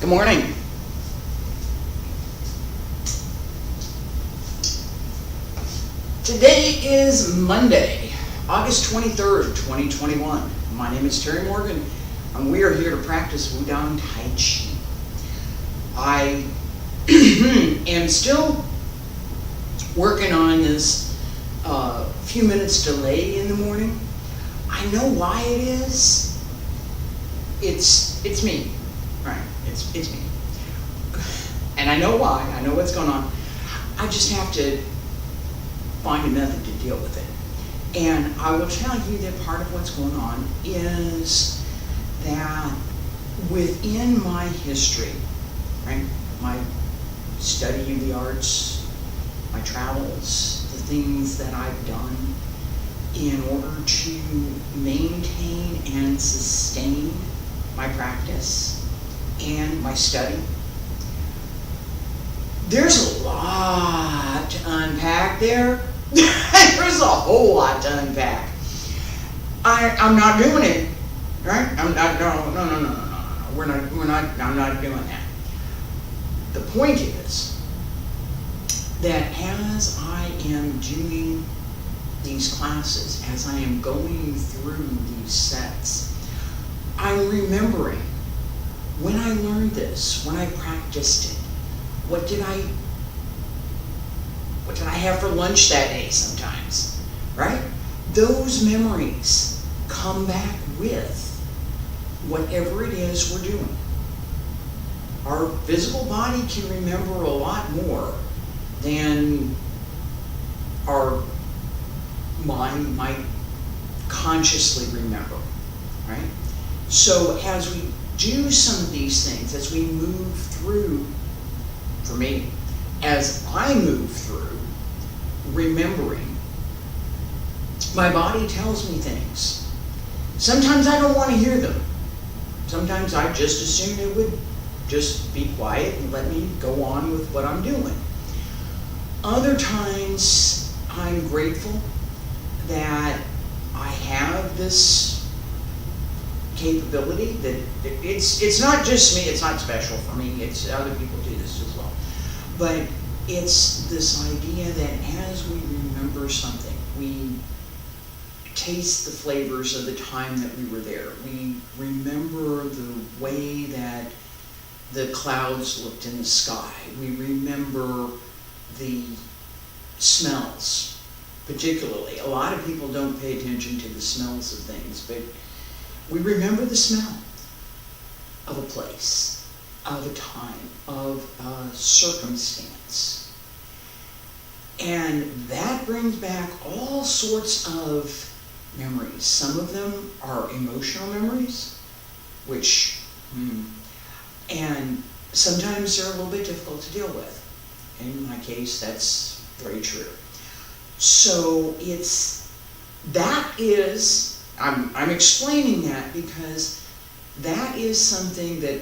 Good morning. Today is Monday, August 23rd, 2021. My name is Terry Morgan, and we are here to practice Wudang Taiji. I am still working on this few minutes delay in the morning. I know why it is. It's me, right? It's me, and I know why. I know what's going on. I just have to find a method to deal with it. And I will tell you that part of what's going on is that within my history, right, my study of the arts, my travels, the things that I've done in order to maintain and sustain my practice and my study, there's a lot to unpack there. There's a whole lot to unpack. I'm not doing it, right? I'm not. No. I'm not doing that. The point is that as I am doing these classes, as I am going through these sets, I'm remembering when I learned this, when I practiced it. What did I have for lunch that day sometimes, right? Those memories come back with whatever it is we're doing. Our physical body can remember a lot more than our mind might consciously remember, right? So as we do some of these things, as we move through, for me, as I move through remembering, my body tells me things. Sometimes I don't want to hear them. Sometimes I just assume it would just be quiet and let me go on with what I'm doing. Other times I'm grateful that I have this capability, that it's not just me, it's not special for me, it's other people do this as well. But it's this idea that as we remember something, we taste the flavors of the time that we were there. We remember the way that the clouds looked in the sky. We remember the smells, particularly. A lot of people don't pay attention to the smells of things, but we remember the smell of a place, of a time, of a circumstance. And that brings back all sorts of memories. Some of them are emotional memories, which, and sometimes they're a little bit difficult to deal with. In my case, that's very true. So I'm explaining that because that is something that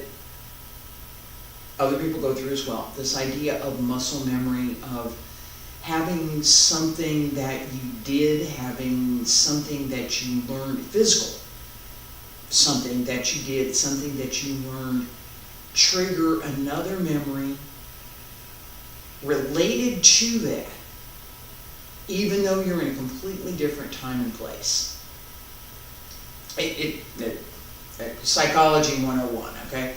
other people go through as well. This idea of muscle memory, of having something that you did, having something that you learned, physical, something that you did, something that you learned, trigger another memory related to that, even though you're in a completely different time and place. Psychology 101, okay?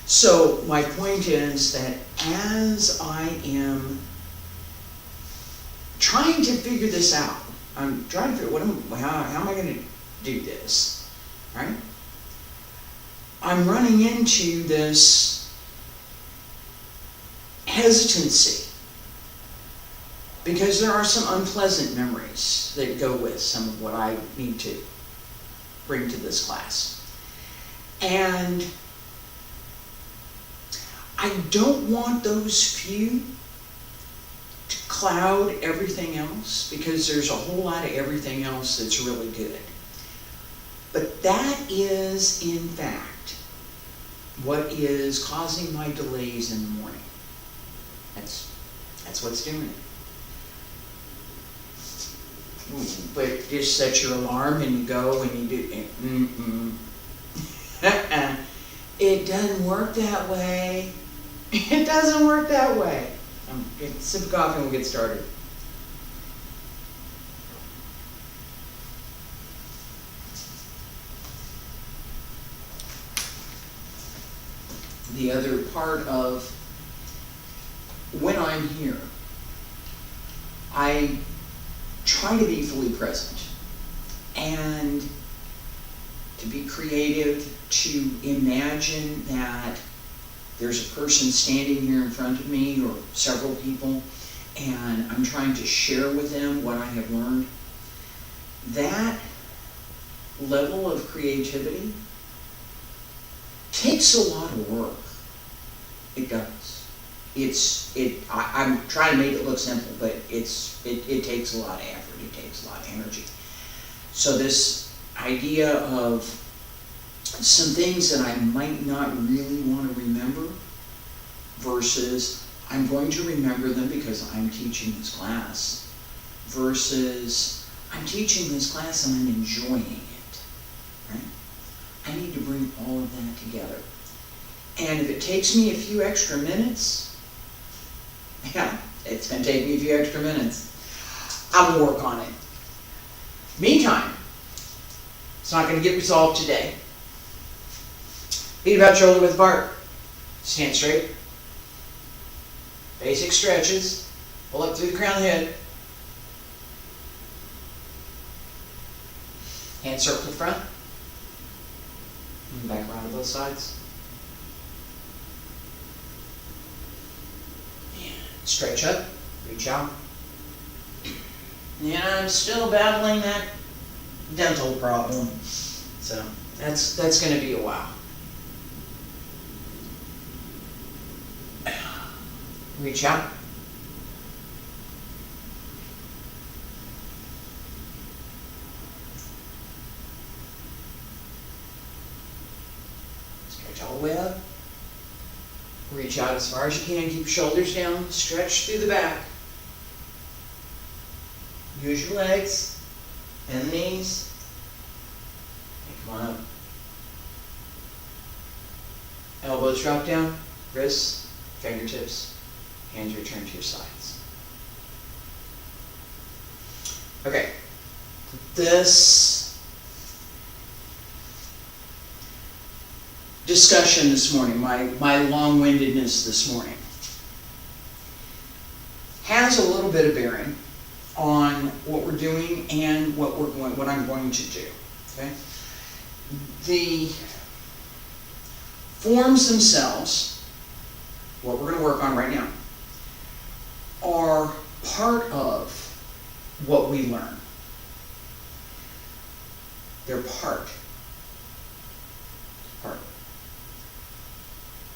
So my point is that as I am trying to figure this out, I'm trying to figure how am I going to do this, right? I'm running into this hesitancy because there are some unpleasant memories that go with some of what I need to bring to this class. And I don't want those few to cloud everything else, because there's a whole lot of everything else that's really good. But that is, in fact, what is causing my delays in the morning. That's what's doing it. But just set your alarm and you go and you do It doesn't work that way. It doesn't work that way. Sip of coffee and we'll get started. The other part of when I'm here, I try to be fully present and to be creative, to imagine that there's a person standing here in front of me or several people, and I'm trying to share with them what I have learned. That level of creativity takes a lot of work. It does. I'm trying to make it look simple, but it takes a lot of effort. It takes a lot of energy. So this idea of some things that I might not really want to remember versus I'm going to remember them because I'm teaching this class versus I'm teaching this class and I'm enjoying it, right? I need to bring all of that together. And if it takes me a few extra minutes, yeah, it's going to take me a few extra minutes. I will work on it. Meantime, it's not going to get resolved today. Feet about shoulder width apart. Stand straight. Basic stretches. Pull up through the crown of the head. Hand circle to the front. And back around to both sides. And stretch up. Reach out. And I'm still battling that dental problem. So that's going to be a while. Reach out. Stretch all the way up. Reach out as far as you can. Keep your shoulders down. Stretch through the back. Use your legs and the knees. And come on up. Elbows drop down. Wrists, fingertips. Hands return to your sides. Okay. This discussion this morning, my long-windedness this morning, has a little bit of bearing on what we're doing and what I'm going to do. Okay? The forms themselves, what we're going to work on right now, are part of what we learn. They're part.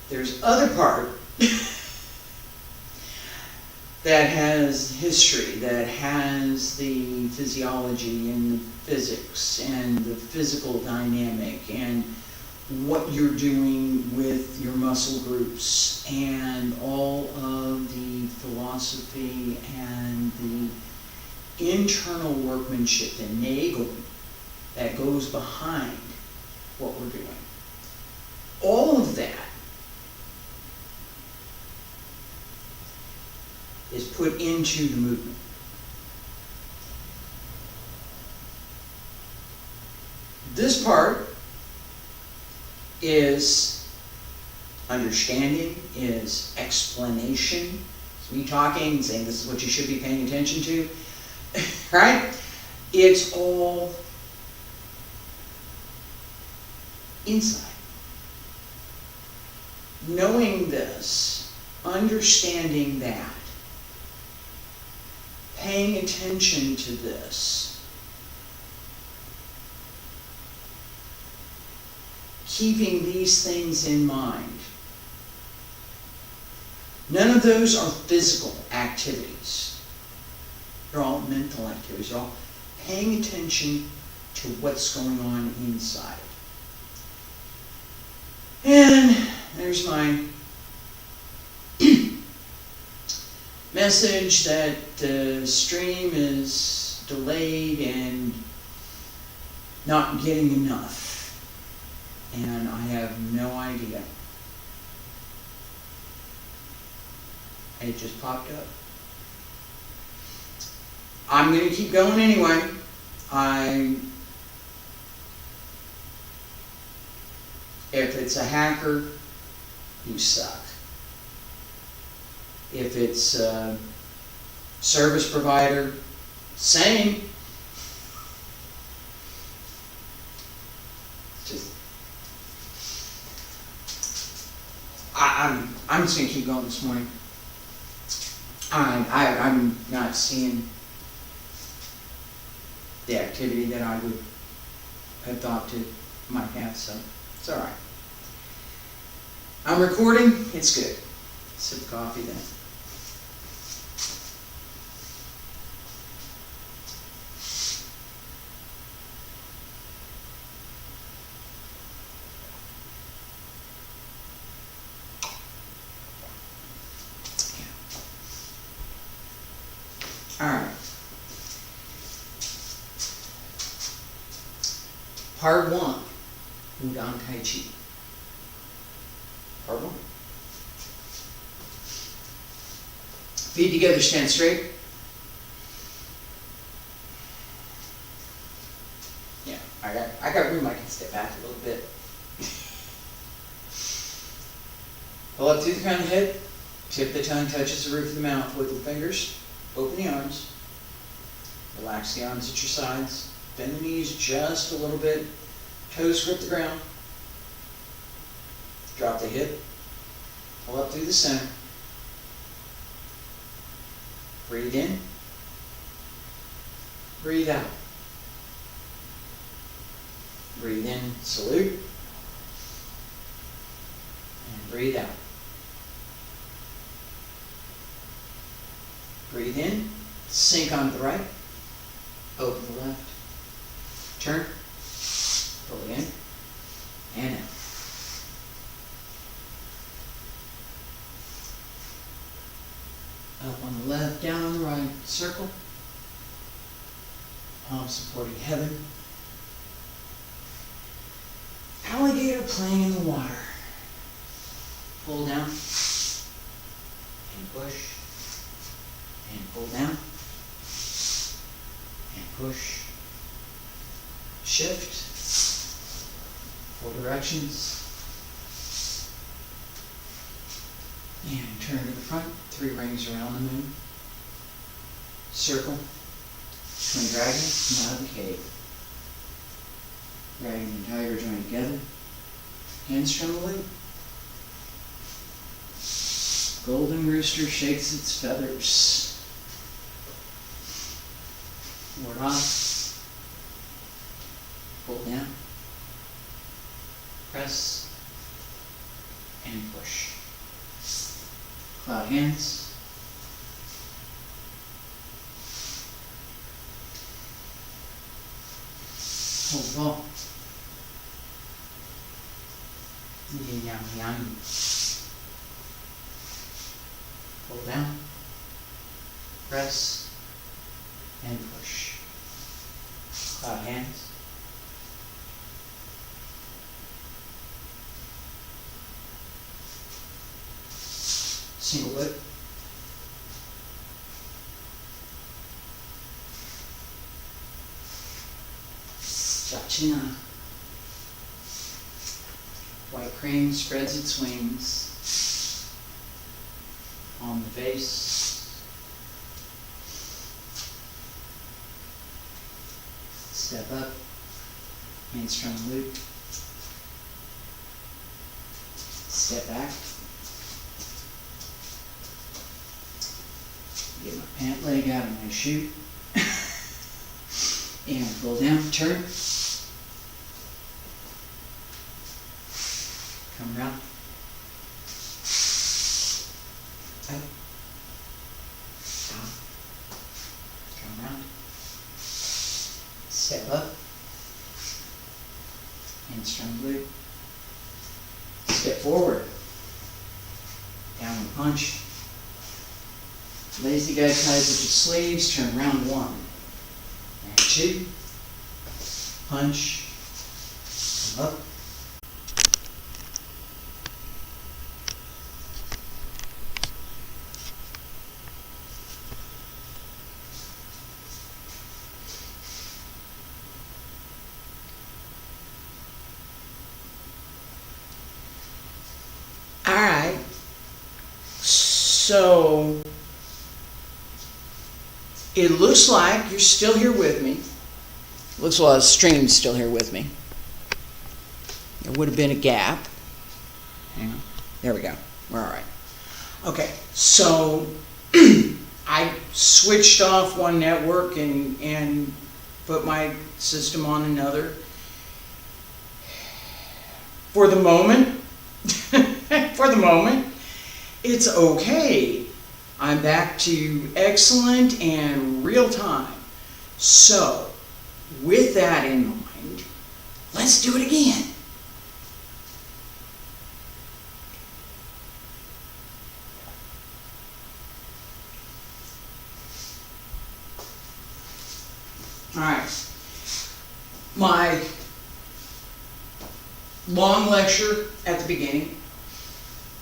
There's other part that has history, that has the physiology and the physics and the physical dynamic and what you're doing with your muscle groups and all of the philosophy and the internal workmanship, the nagel that goes behind what we're doing. All of that is put into the movement. This part is understanding, is explanation. It's me talking and saying this is what you should be paying attention to, right? It's all inside. Knowing this, understanding that, paying attention to this, keeping these things in mind. None of those are physical activities. They're all mental activities. They're all paying attention to what's going on inside. And there's my message that the stream is delayed and not getting enough. and I have no idea. It just popped up. I'm going to keep going anyway. If it's a hacker, you suck. If it's a service provider, same. Just, I'm just gonna keep going this morning. I'm not seeing the activity that I would have thought to might have, so it's all right. I'm recording. It's good. Sip of coffee then. All right. Part 1, Wudang Taiji. Part 1. Feet together, stand straight. Yeah, I got room. I can step back a little bit. Pull up through the crown of the head. Tip of the tongue touches the roof of the mouth. Wiggle the fingers. Open the arms. Relax the arms at your sides. Bend the knees just a little bit. Toes grip the ground. Drop the hip. Pull up through the center. Breathe in. Breathe out. Breathe in, salute. And breathe out. Breathe in, sink onto the right, open the left, turn, pull in, and out. Up on the left, down on the right, circle, palms supporting heaven. Alligator playing in the water. Pull down, and push. And pull down, and push, shift, 4 directions, and turn to the front, 3 rings around the moon, circle, twin dragon, come out of the cave, dragon and tiger join together, hamstring the loop, golden rooster shakes its feathers. Ward off, pull down, press, and push. Cloud hands. Hold the ball. Yin yang yang. Pull down, press, and push. Cloud hands. Single whip. Jachina. White crane spreads its wings on the face. Step up, hamstring loop, step back, get my pant leg out of my shoe, and pull down, turn, come around, up, down, come around. Step up, hamstring loop, step forward, downward punch, lazy guy ties with your sleeves, turn around 1, and 2, punch, come up, So it looks like you're still here with me. Looks like the stream's still here with me. There would have been a gap. Hang on. There we go. We're all right. Okay, so I switched off one network and put my system on another. For the moment, it's okay. I'm back to excellent and real time. So, with that in mind, let's do it again. All right. My long lecture at the beginning,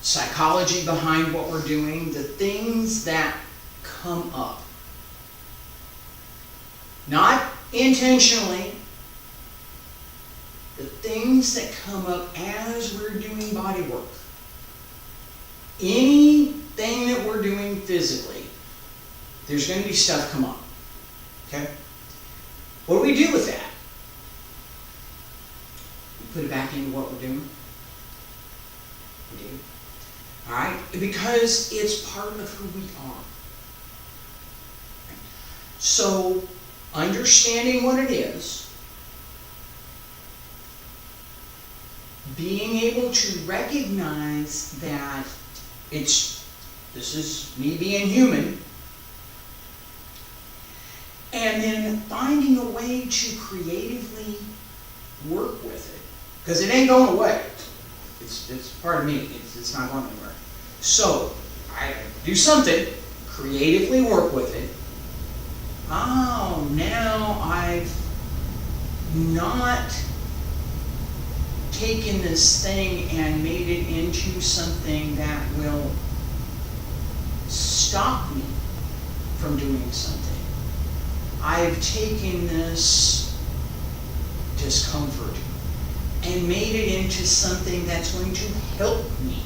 psychology behind what we're doing, the things that come up. Not intentionally, the things that come up as we're doing body work. Anything that we're doing physically, there's going to be stuff come up. Okay? What do we do with that? We put it back into what we're doing. We do. All right? Because it's part of who we are. So, understanding what it is, being able to recognize that this is me being human, and then finding a way to creatively work with it. Because it ain't going away. It's part of me. It's not going anywhere. So, I do something, creatively work with it. Oh, now I've not taken this thing and made it into something that will stop me from doing something. I've taken this discomfort and made it into something that's going to help me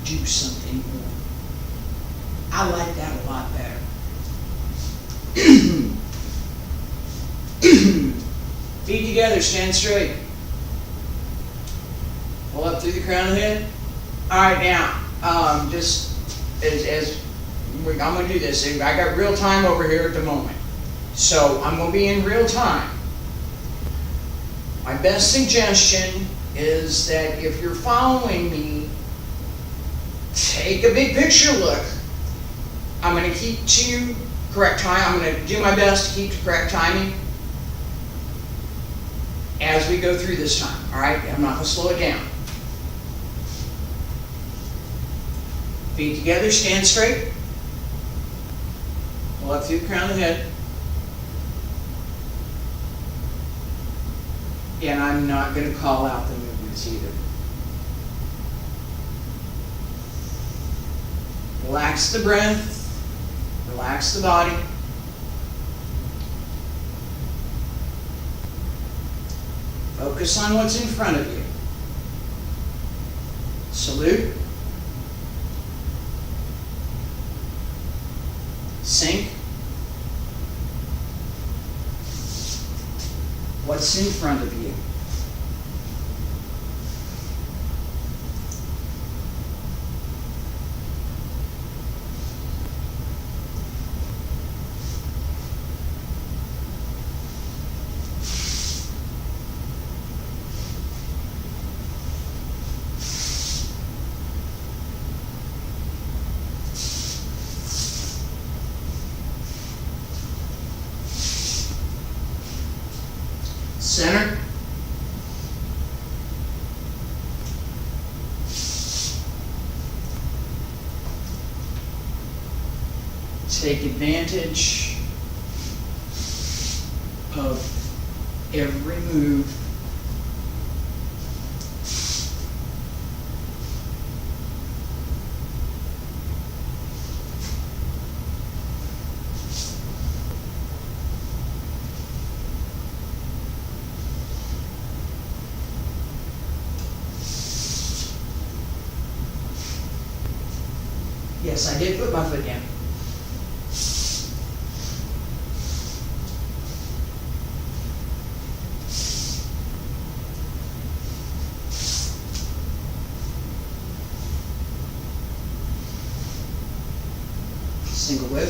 do something more. I like that a lot better. Feet together, stand straight. Pull up through the crown of the head. All right, now, just as I'm going to do this. I got real time over here at the moment. So I'm going to be in real time. My best suggestion is that if you're following me, take a big picture look. I'm going to keep to correct time. I'm going to do my best to keep to correct timing as we go through this time. All right? I'm not going to slow it down. Feet together, stand straight. Pull up through the crown of the head. And I'm not going to call out the movements either. Relax the breath. Relax the body. Focus on what's in front of you. Salute. Sink. What's in front of you? Center. Take advantage of every move. Yes, I did put my foot down. Single whip.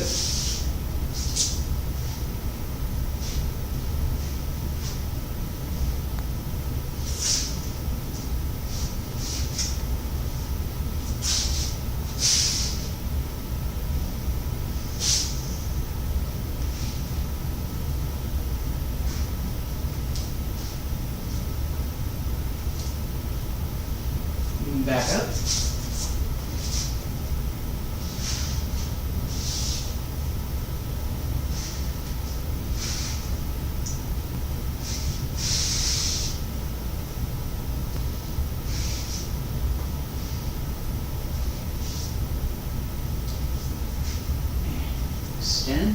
Back up. Extend.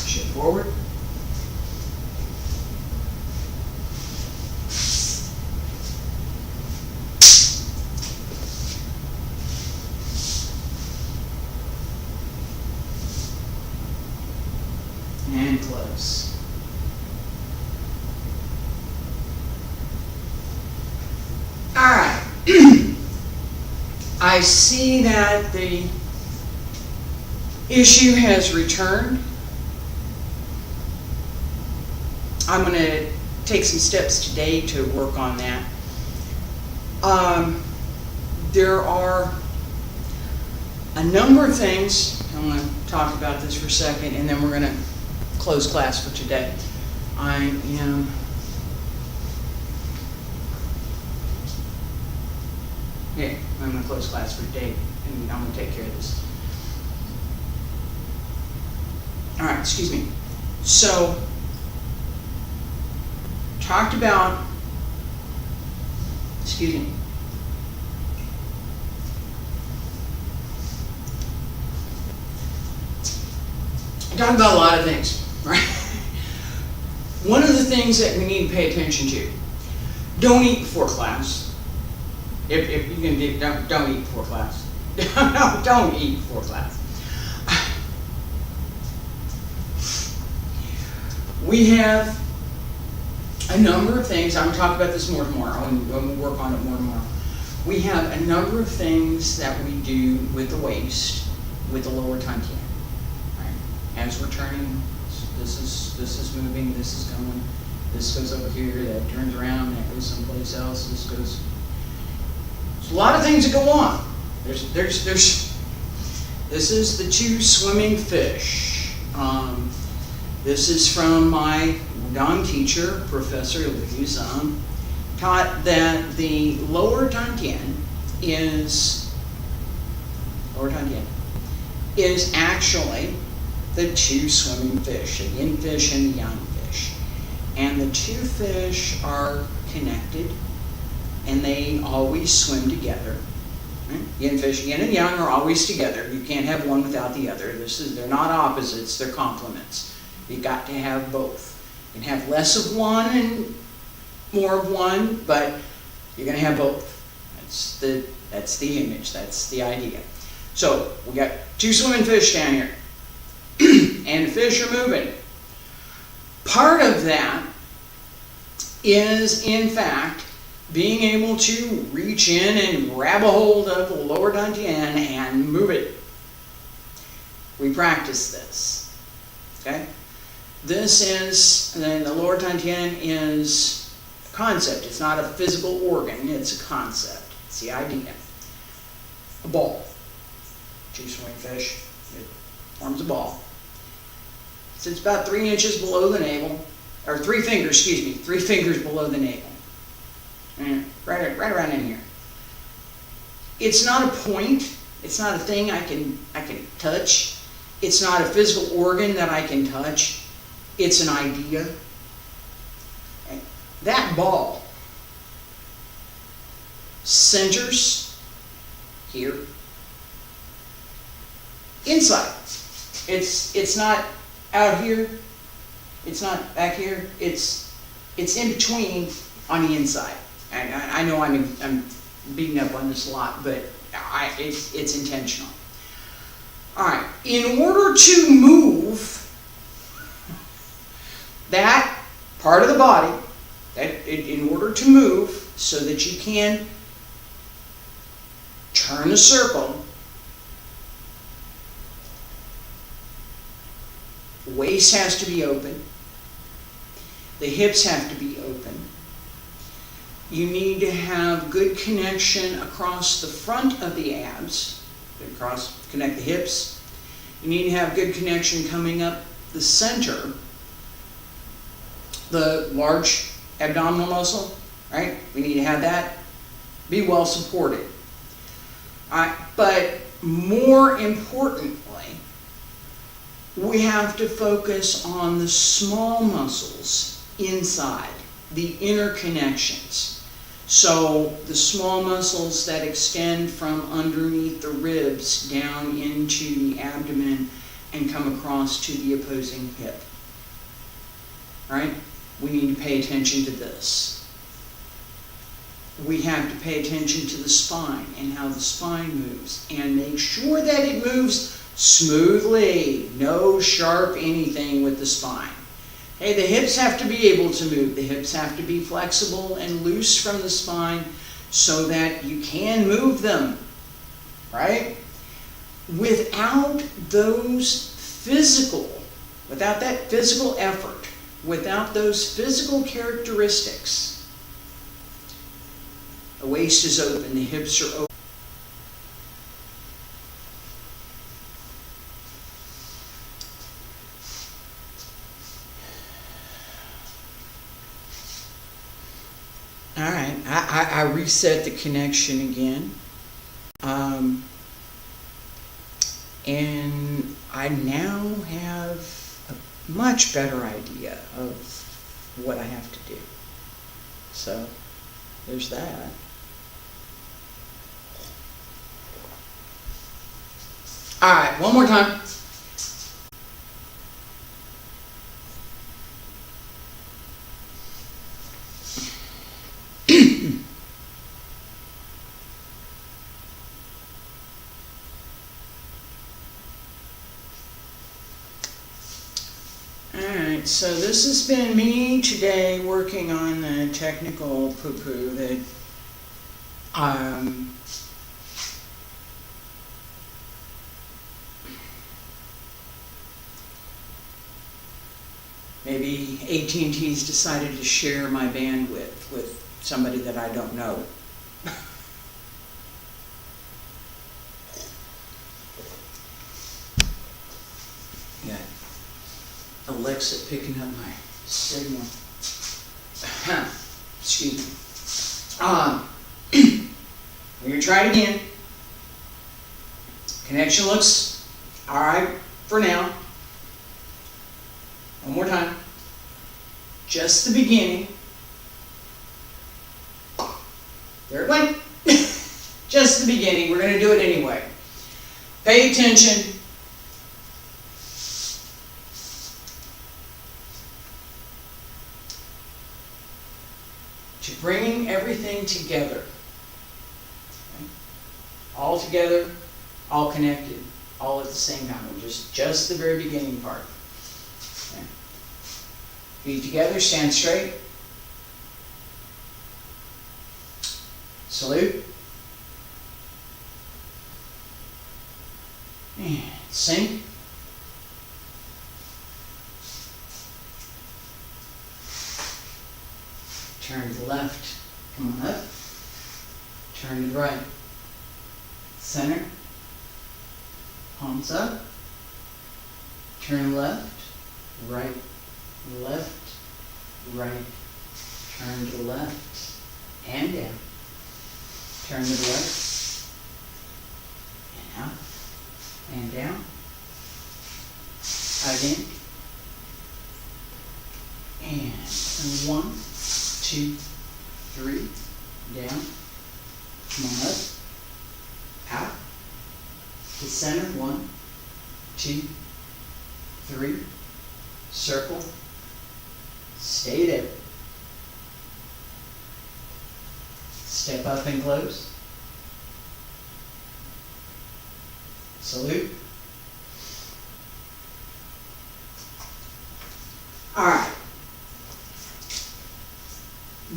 Shift forward. And close. All right. I see that the issue has returned. I'm going to take some steps today to work on that. There are a number of things. I'm going to talk about this for a second, and then we're going to close class for today. I'm going to close class for today, and I'm going to take care of this. All right, excuse me. So, talked about, excuse me. I talked about a lot of things, right? One of the things that we need to pay attention to, don't eat before class. If you can do, don't eat before class. No, don't eat before class. We have a number of things. I'm going to talk about this more tomorrow, and we'll work on it more tomorrow. We have a number of things that we do with the waist, with the lower dantian. Right? As we're turning, this is moving, this is going, this goes over here, that turns around, that goes someplace else, this goes. There's a lot of things that go on. This is the two swimming fish. This is from my Wudang teacher, Professor Liu Zhang, taught that the lower dantian is actually the two swimming fish, the yin fish and the yang fish. And the two fish are connected, and they always swim together. Right? Yin fish, yin and yang are always together. You can't have one without the other. They're not opposites, they're complements. You've got to have both. You can have less of one and more of one, but you're going to have both. That's the image, that's the idea. So we got two swimming fish down here, and the fish are moving. Part of that is, in fact, being able to reach in and grab a hold of the lower dantian and move it. We practice this. Okay? This is, the lower dantian is a concept. It's not a physical organ, it's a concept. It's the idea. A ball. Two swimming fish. It forms a ball. So it's about 3 inches below the navel, or 3 fingers, 3 fingers below the navel. Right around in here. It's not a point. It's not a thing I can touch. It's not a physical organ that I can touch. It's an idea. That ball centers here. Inside. It's not out here. It's not back here. It's in between on the inside. I know I'm beating up on this a lot, but It's intentional. All right, in order to move that part of the body, in order to move so that you can turn a circle, the waist has to be open, the hips have to be open. You need to have good connection across the front of the abs, connect the hips. You need to have good connection coming up the center, the large abdominal muscle, right? We need to have that be well supported. But more importantly, we have to focus on the small muscles inside, the inner connections. So the small muscles that extend from underneath the ribs down into the abdomen and come across to the opposing hip. Right? We need to pay attention to this. We have to pay attention to the spine and how the spine moves and make sure that it moves smoothly. No sharp anything with the spine. Hey, the hips have to be able to move. The hips have to be flexible and loose from the spine so that you can move them, right? Without that physical effort, without those physical characteristics, the waist is open, the hips are open. All right, I reset the connection again. And I now have a much better idea of what I have to do. So, there's that. All right, one more time. So this has been me today working on the technical poo-poo that maybe AT&T's decided to share my bandwidth with somebody that I don't know. Yeah. Alexa picking up my signal. Excuse me. We're going to try it again. Connection looks all right for now. One more time. Just the beginning. There it went. Just the beginning. We're going to do it anyway. Pay attention. To bringing everything together. Okay? All together, all connected, all at the same time. Just the very beginning part. Okay? Feet together, stand straight. Salute. And sink. Turn to the left. Come on up. Turn to the right. Center. Palms up. Turn left. Right. Left. Right. Turn to the left. And down. Turn to the right. And out. And down. Again. And 1, 2, 3, down, come on up, out, to center, 1, 2, 3, circle, stay there, step up and close, Salute. All right.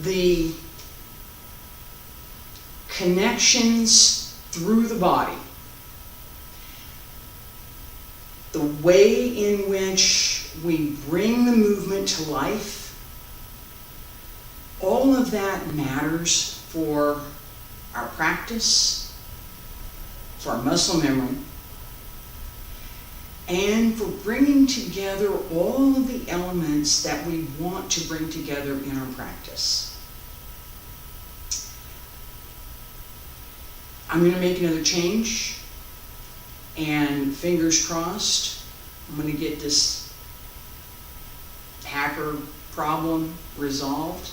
The connections through the body, the way in which we bring the movement to life, all of that matters for our practice, for our muscle memory, and for bringing together all of the elements that we want to bring together in our practice. I'm going to make another change, and fingers crossed, I'm going to get this hacker problem resolved.